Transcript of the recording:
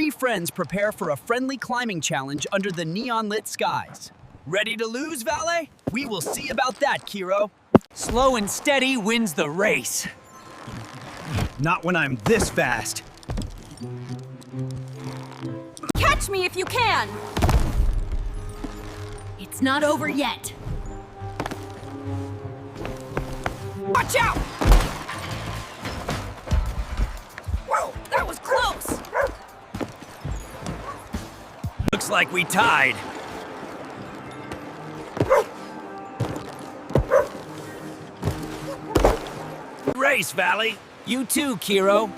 three friends prepare for a friendly climbing challenge under the neon-lit skies. Ready to lose, Vale? We will see about that, Kiro. Slow and steady wins the race. Not when I'm this fast. Catch me if you can! It's not over yet. Watch out! Whoa, that was close! Looks like we tied. Race, Vale. You too, Kiro.